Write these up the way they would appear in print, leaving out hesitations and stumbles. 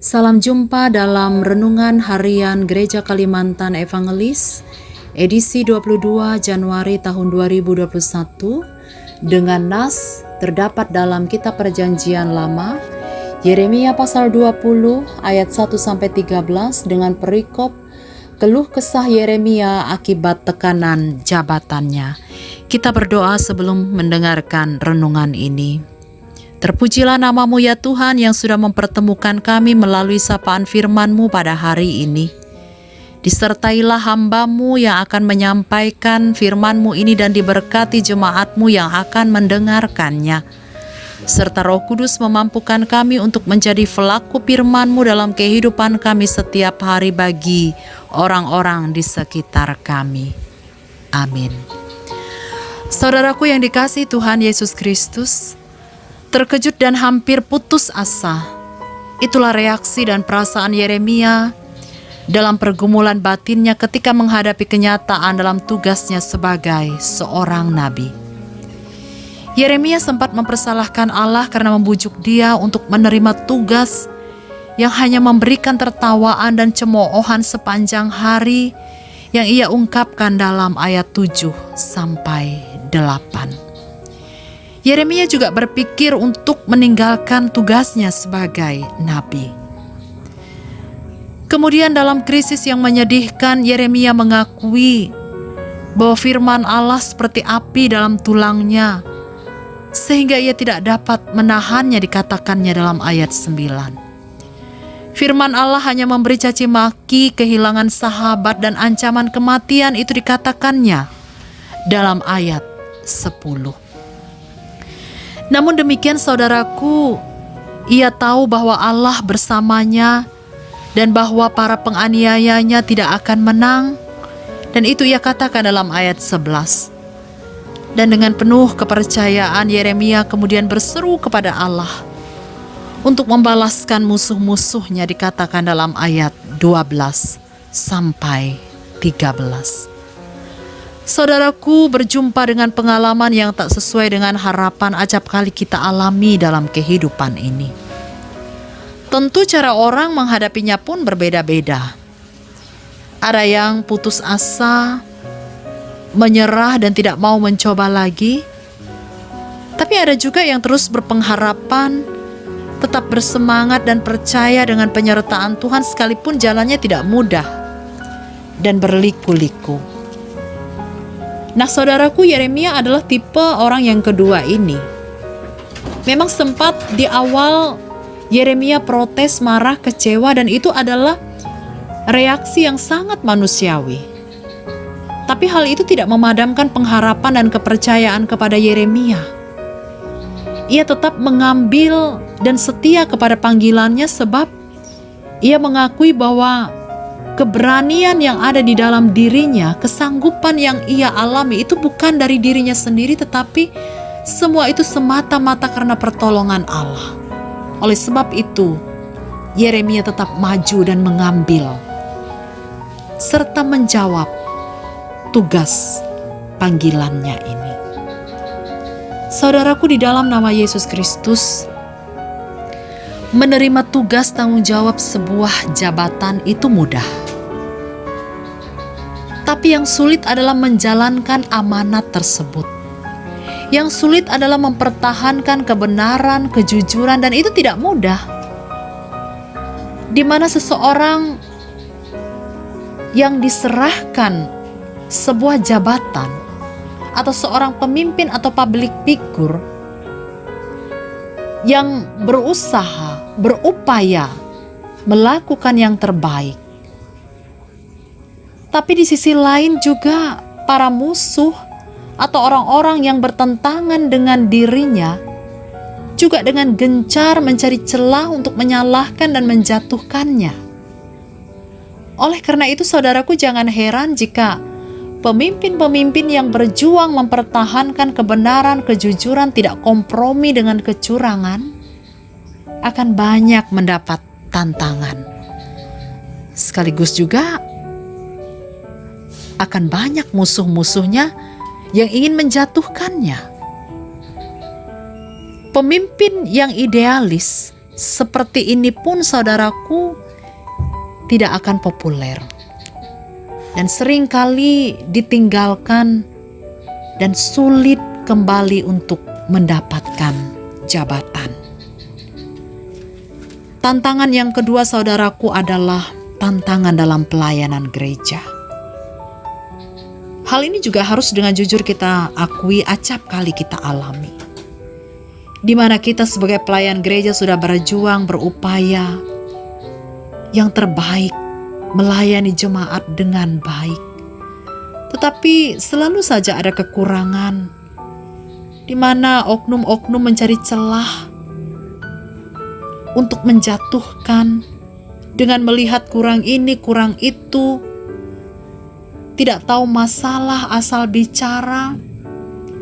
Salam jumpa dalam Renungan Harian Gereja Kalimantan Evangelis, edisi 22 Januari tahun 2021, dengan nas terdapat dalam Kitab Perjanjian Lama, Yeremia pasal 20 ayat 1-13 dengan perikop keluh kesah Yeremia akibat tekanan jabatannya. Kita berdoa sebelum mendengarkan renungan ini. Terpujilah nama-Mu ya Tuhan yang sudah mempertemukan kami melalui sapaan firman-Mu pada hari ini. Disertailah hamba-Mu yang akan menyampaikan firman-Mu ini dan diberkati jemaat-Mu yang akan mendengarkannya. Serta Roh Kudus memampukan kami untuk menjadi pelaku firman-Mu dalam kehidupan kami setiap hari bagi orang-orang di sekitar kami. Amin. Saudaraku yang dikasihi Tuhan Yesus Kristus, terkejut dan hampir putus asa, itulah reaksi dan perasaan Yeremia dalam pergumulan batinnya ketika menghadapi kenyataan dalam tugasnya sebagai seorang nabi. Yeremia sempat mempersalahkan Allah karena membujuk dia untuk menerima tugas yang hanya memberikan tertawaan dan cemoohan sepanjang hari yang ia ungkapkan dalam ayat 7-8. Yeremia juga berpikir untuk meninggalkan tugasnya sebagai nabi. Kemudian dalam krisis yang menyedihkan, Yeremia mengakui bahwa firman Allah seperti api dalam tulangnya, sehingga ia tidak dapat menahannya, dikatakannya dalam ayat 9. Firman Allah hanya memberi caci maki, kehilangan sahabat, dan ancaman kematian, itu dikatakannya dalam ayat 10. Namun demikian saudaraku, ia tahu bahwa Allah bersamanya dan bahwa para penganiayanya tidak akan menang, dan itu ia katakan dalam ayat 11. Dan dengan penuh kepercayaan Yeremia kemudian berseru kepada Allah untuk membalaskan musuh-musuhnya, dikatakan dalam ayat 12-13. Saudaraku, berjumpa dengan pengalaman yang tak sesuai dengan harapan acap kali kita alami dalam kehidupan ini. Tentu cara orang menghadapinya pun berbeda-beda. Ada yang putus asa, menyerah dan tidak mau mencoba lagi. Tapi ada juga yang terus berpengharapan, tetap bersemangat dan percaya dengan penyertaan Tuhan sekalipun jalannya tidak mudah dan berliku-liku. Nah saudaraku, Yeremia adalah tipe orang yang kedua ini. Memang sempat di awal Yeremia protes, marah, kecewa, dan itu adalah reaksi yang sangat manusiawi. Tapi hal itu tidak memadamkan pengharapan dan kepercayaan kepada Yeremia. Ia tetap mengambil dan setia kepada panggilannya sebab ia mengakui bahwa keberanian yang ada di dalam dirinya, kesanggupan yang ia alami itu bukan dari dirinya sendiri, tetapi semua itu semata-mata karena pertolongan Allah. Oleh sebab itu, Yeremia tetap maju dan mengambil serta menjawab tugas panggilannya ini. Saudaraku, di dalam nama Yesus Kristus, menerima tugas tanggung jawab sebuah jabatan itu mudah. Tapi yang sulit adalah menjalankan amanat tersebut. Yang sulit adalah mempertahankan kebenaran, kejujuran, dan itu tidak mudah. Di mana seseorang yang diserahkan sebuah jabatan atau seorang pemimpin atau public figure yang berusaha, berupaya melakukan yang terbaik. Tapi di sisi lain juga para musuh atau orang-orang yang bertentangan dengan dirinya juga dengan gencar mencari celah untuk menyalahkan dan menjatuhkannya. Oleh karena itu saudaraku, jangan heran jika pemimpin-pemimpin yang berjuang mempertahankan kebenaran, kejujuran, tidak kompromi dengan kecurangan, akan banyak mendapat tantangan. Sekaligus juga akan banyak musuh-musuhnya yang ingin menjatuhkannya. Pemimpin yang idealis seperti ini pun saudaraku tidak akan populer. Dan seringkali ditinggalkan dan sulit kembali untuk mendapatkan jabatan. Tantangan yang kedua saudaraku adalah tantangan dalam pelayanan gereja. Hal ini juga harus dengan jujur kita akui, acap kali kita alami. Di mana kita sebagai pelayan gereja sudah berjuang, berupaya yang terbaik, melayani jemaat dengan baik. Tetapi selalu saja ada kekurangan, di mana oknum-oknum mencari celah untuk menjatuhkan dengan melihat kurang ini, kurang itu, tidak tahu masalah asal bicara,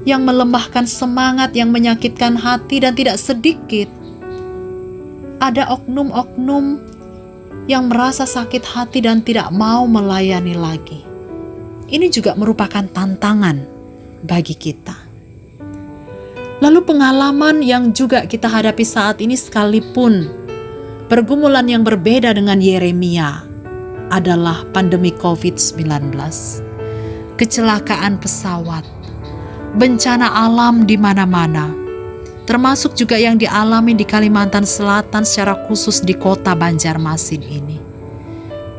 yang melemahkan semangat, yang menyakitkan hati, dan tidak sedikit ada oknum-oknum yang merasa sakit hati dan tidak mau melayani lagi. Ini juga merupakan tantangan bagi kita. Lalu pengalaman yang juga kita hadapi saat ini, sekalipun pergumulan yang berbeda dengan Yeremia, adalah pandemi COVID-19, kecelakaan pesawat, bencana alam di mana-mana, termasuk juga yang dialami di Kalimantan Selatan, secara khusus di kota Banjarmasin ini,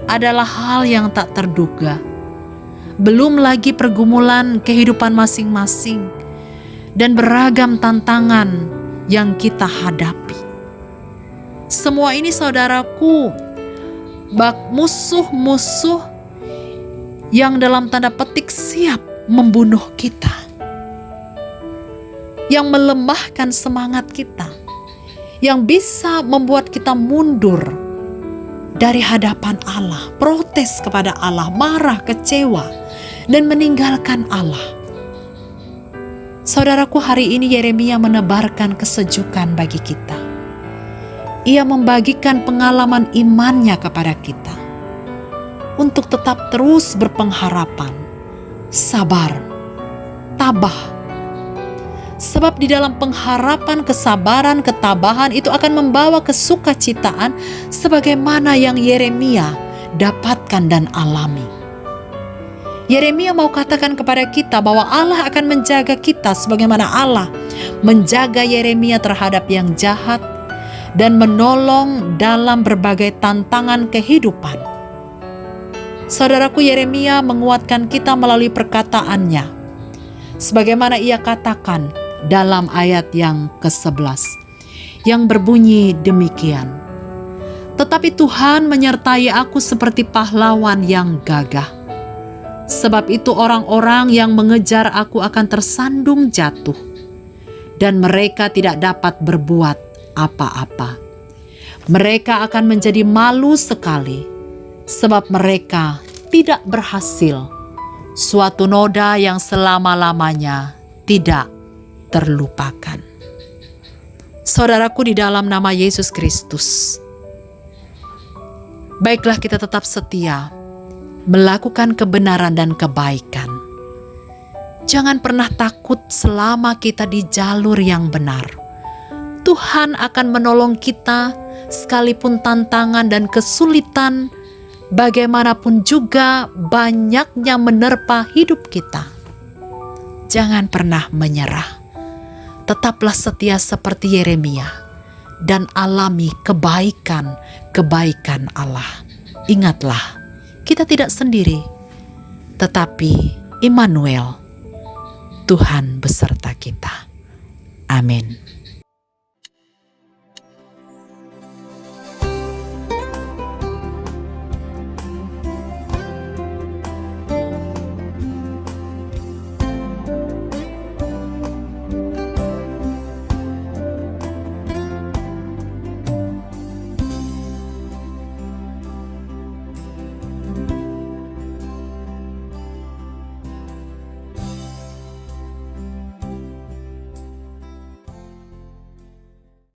adalah hal yang tak terduga. Belum lagi pergumulan kehidupan masing-masing dan beragam tantangan yang kita hadapi. Semua ini saudaraku, musuh-musuh yang dalam tanda petik siap membunuh kita, yang melemahkan semangat kita, yang bisa membuat kita mundur dari hadapan Allah, protes kepada Allah, marah, kecewa, dan meninggalkan Allah. Saudaraku, hari ini Yeremia menebarkan kesejukan bagi kita. Ia membagikan pengalaman imannya kepada kita untuk tetap terus berpengharapan, sabar, tabah. Sebab di dalam pengharapan, kesabaran, ketabahan itu akan membawa kesukacitaan sebagaimana yang Yeremia dapatkan dan alami. Yeremia mau katakan kepada kita bahwa Allah akan menjaga kita sebagaimana Allah menjaga Yeremia terhadap yang jahat dan menolong dalam berbagai tantangan kehidupan. Saudaraku, Yeremia menguatkan kita melalui perkataannya, sebagaimana ia katakan dalam ayat yang ke-11, yang berbunyi demikian: "Tetapi Tuhan menyertai aku seperti pahlawan yang gagah. Sebab itu orang-orang yang mengejar aku akan tersandung jatuh, dan mereka tidak dapat berbuat apa-apa. Mereka akan menjadi malu sekali, sebab mereka tidak berhasil. Suatu noda yang selama-lamanya tidak terlupakan." Saudaraku, di dalam nama Yesus Kristus, baiklah kita tetap setia melakukan kebenaran dan kebaikan. Jangan pernah takut selama kita di jalur yang benar. Tuhan akan menolong kita sekalipun tantangan dan kesulitan bagaimanapun juga banyaknya menerpa hidup kita. Jangan pernah menyerah. Tetaplah setia seperti Yeremia dan alami kebaikan Allah. Ingatlah, kita tidak sendiri, tetapi Immanuel, Tuhan beserta kita. Amin.